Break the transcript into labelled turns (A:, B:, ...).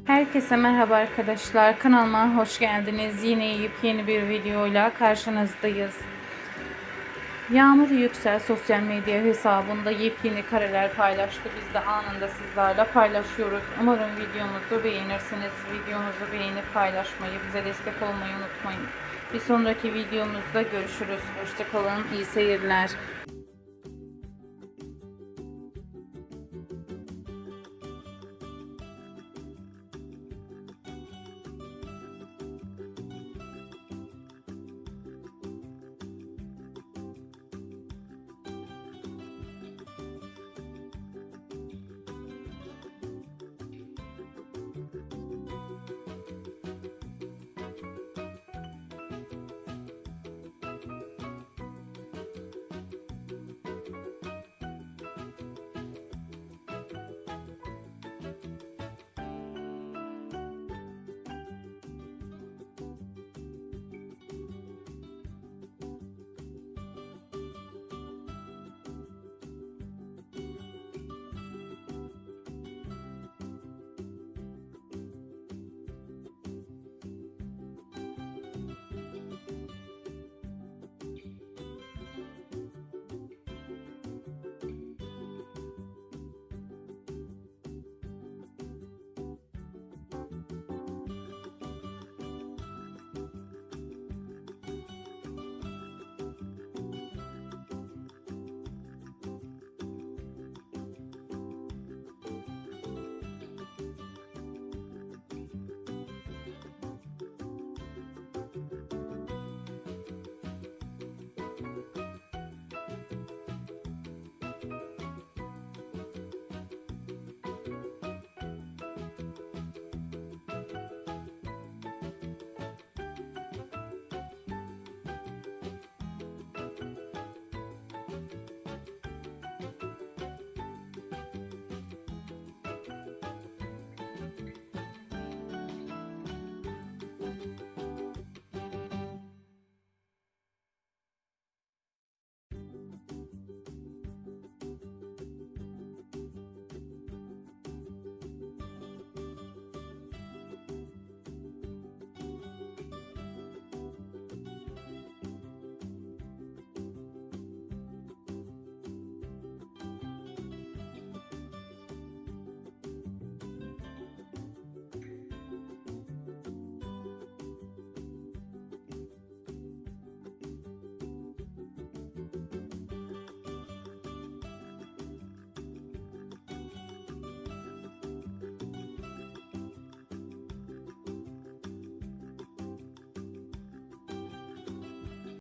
A: Herkese merhaba arkadaşlar. Kanalıma hoş geldiniz. Yine yeni bir videoyla karşınızdayız. Yağmur Yükel sosyal medya hesabında yepyeni kareler paylaştı. Biz de anında sizlerle paylaşıyoruz. Umarım videomuzu beğenirsiniz. Videomuzu beğenip paylaşmayı, bize destek olmayı unutmayın. Bir sonraki videomuzda görüşürüz. Hoşça kalın. İyi seyirler.